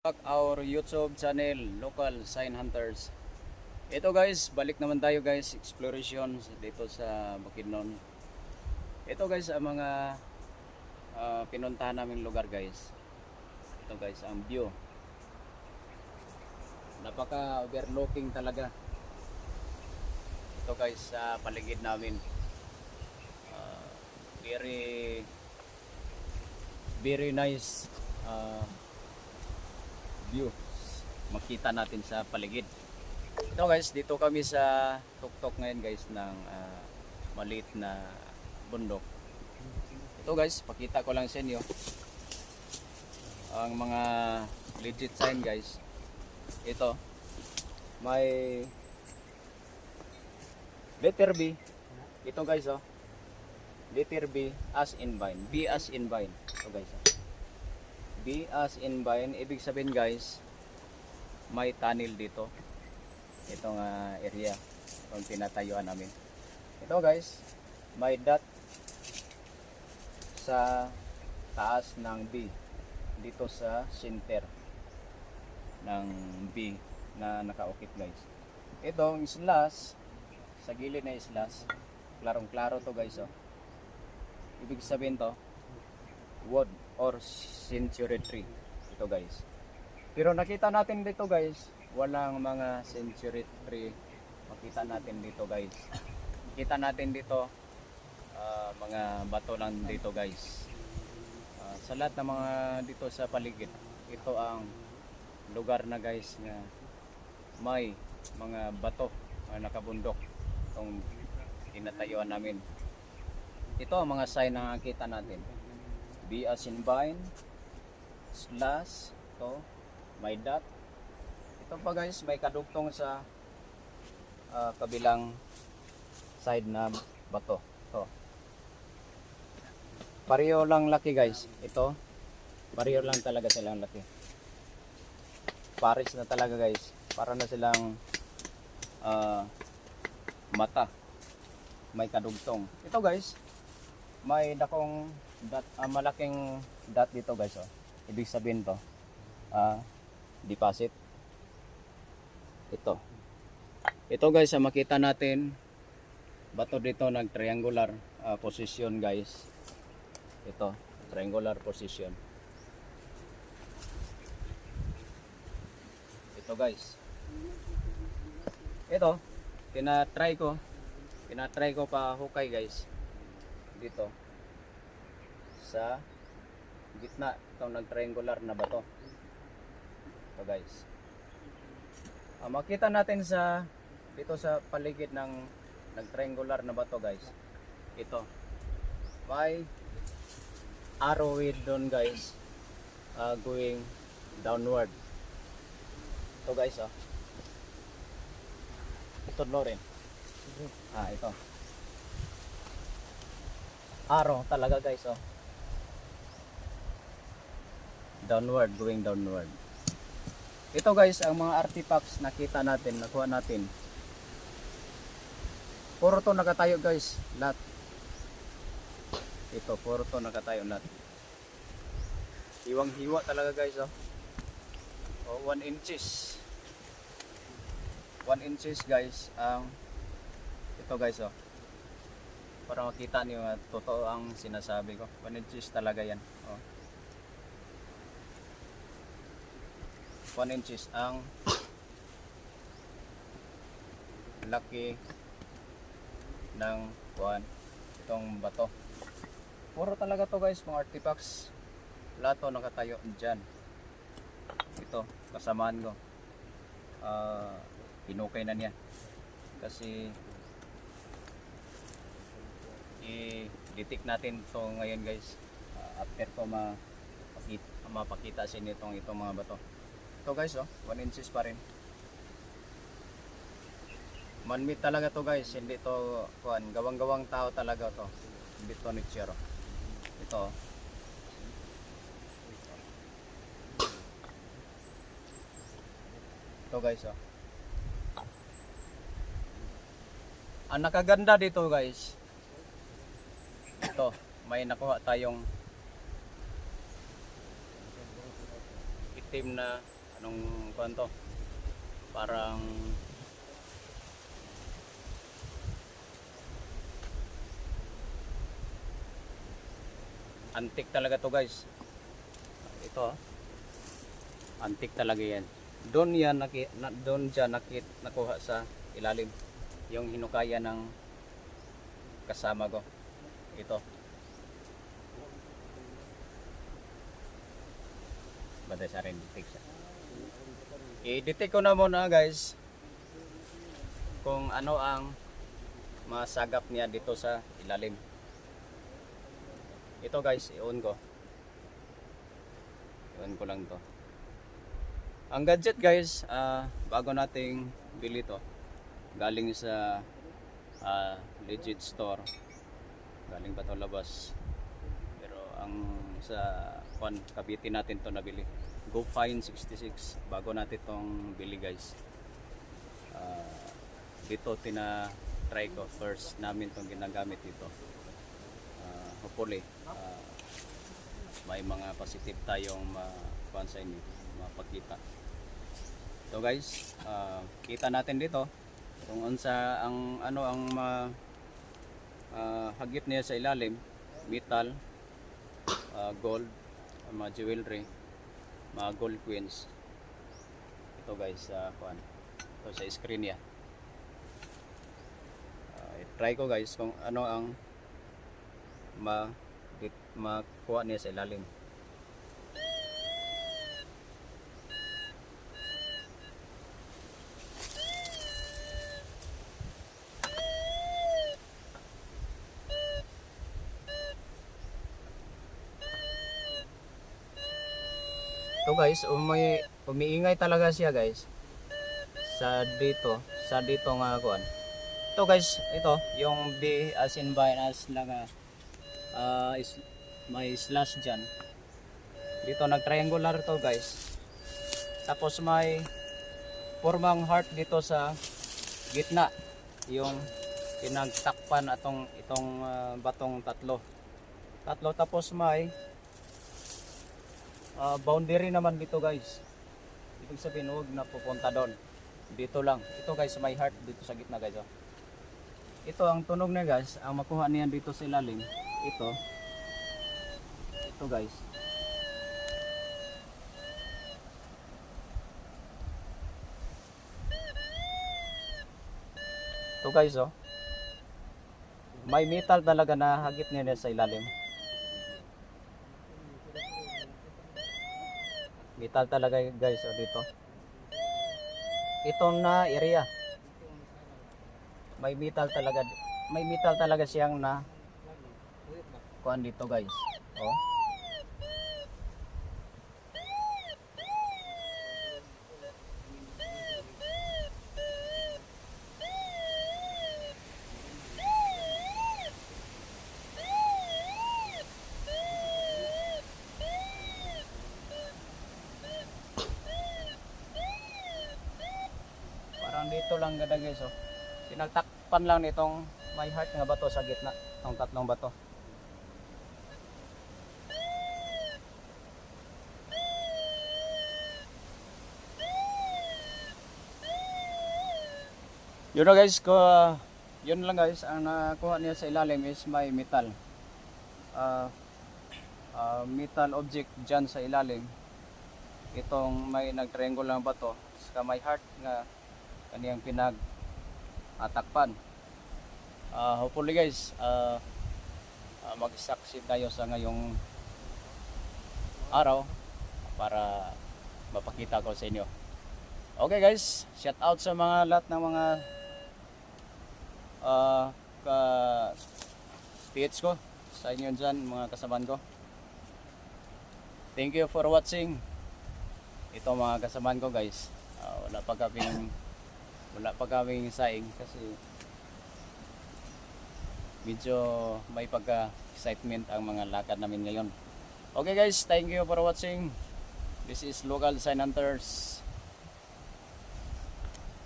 Our YouTube channel, Local Sign Hunters. Ito guys, balik naman tayo guys, exploration dito sa Bukidnon. Ito guys, ang mga pinuntahan naming lugar guys. Ito guys, ang view. Napaka overlooking talaga. Ito guys, sa paligid namin. Very nice view makita natin sa paligid. Ito guys, dito kami sa tuktok ngayon guys ng maliit na bundok. Ito guys, pakita ko lang sa inyo ang mga legit sign guys. Ito may letter B. Ito guys, oh, letter B as in vine, B as in vine. Ito guys, oh, B as in vine, ibig sabihin guys, may tunnel dito. Itong area, itong tinatayuan namin. Ito guys, may dot sa taas ng B, dito sa center ng B na nakaukit guys. Itong slash, sa gilid na slash, klarong klaro to guys, oh. Ibig sabihin to, wood or century tree. Ito guys. Pero nakita natin dito guys, walang mga century tree. Makita natin dito guys. Kita natin dito mga bato lang dito guys. Sa lahat ng mga dito sa paligid, ito ang lugar na guys na may mga bato na nakabundok itong tinatayuan namin. Ito ang mga sign na nakita natin. B as in vine, slash, ito, may dot. Ito pa guys, may kadugtong sa kabilang side na bato. Ito. Pareho lang laki guys. Ito, pareho lang talaga silang laki. Pares na talaga guys. Para na silang mata. May kadugtong. Ito guys, may dakong dot, malaking dot dito guys, oh. Ibig sabihin to deposit. Ito guys, makita natin bato dito nag triangular position guys. Ito, triangular position. Ito guys, ito tinatry ko pa hukay guys dito sa gitna itong nag-triangular na bato. Ito guys, makita natin sa dito sa paligid ng nag-triangular na bato guys. Ito may arrow doon guys, going downward. Ito guys, oh, ito rin. Ito arrow talaga guys, oh, downward, going downward. Ito guys, ang mga artifacts nakita natin, nakuha natin, puro to nakatayo guys, lahat. Ito, puro to nakatayo lahat. Hiwang hiwa talaga guys, oh, 1 inches 1 inches guys ang ito guys, oh, para makita niyo totoo ang sinasabi ko. 1 inches talaga yan, oh. 1 inches ang laki ng itong bato. Puro talaga to guys, mga artifacts. Lahat to nakatayo dyan. Ito, kasamaan ko, pinukay na niya kasi i-detect natin to ngayon guys, after ko mapakita sa inyo itong mga bato. Ito guys, oh, 1 inches pa rin. Man-made talaga to guys, hindi to gawang-gawang tao talaga to. Hindi to nature. Ito, ito guys, oh. Ang nakaganda dito guys, ito, may nakuha tayong itim na anong kwanto, parang antik talaga to guys. Ito antik talaga yan. Doon yan doon siya nakuha sa ilalim yung hinukaya ng kasama ko. Ito bada sa rin detect siya. I-detect ko na muna guys kung ano ang masagap niya dito sa ilalim. Ito guys, i-on ko. I-on ko lang to. Ang gadget guys, bago nating bili to, galing sa legit store. Galing pa to labas. Pero ang sa Cavite natin to nabili. GoFine 66 bago natin tong bili guys. Dito tina-try ko first namin tong ginagamit dito. Hopefully may mga positive tayong makuha sa inyo, mapakita. So guys, kita natin dito kung unsa ang ano ang hagip niya sa ilalim, metal, gold, mga jewelry, mga gold coins. Ito guys, ito sa screen niya. Try ko guys kung ano ang makuha niya sa ilalim. Ito guys, umiingay talaga siya guys. Sa dito nga kuan. Ito guys, ito yung B as in binance lang may slash dyan. Dito nag-triangular to guys. Tapos may formang heart dito sa gitna. Yung pinagtakpan itong batong tatlo. Tapos may boundary naman dito guys. Ibig sabihin huwag na pupunta doon. Dito lang. Ito guys, may heart dito sa gitna guys. Oh. Ito ang tunog niya guys. Ang makuha niyan dito sa ilalim. Ito guys. Ito guys oh. May metal talaga na hagip niya sa ilalim. Metal talaga guys oh dito. Ito na area. May metal talaga siyang na kuan dito guys. Oh. Parang dito lang ganda guys oh. Pinagtakpan lang nitong may heart nga bato sa gitna, itong tatlong bato. Yun na guys, yun lang guys, ang nakuha niya sa ilalim is may metal. Metal object dyan sa ilalim. Itong may nag-triangle lang bato, saka may heart nga kaniyang atakpan. Hopefully guys, magsaksi tayo sa ngayong araw para mapakita ko sa inyo. Okay guys, shout out sa mga lahat ng mga PH ko sa inyo dyan, mga kasamaan ko. Thank you for watching. Ito mga kasamaan ko guys, wala pa kaming saing kasi medyo may pagka-excitement ang mga lakad namin ngayon. Okay guys, thank you for watching. This is Local Sign Hunters.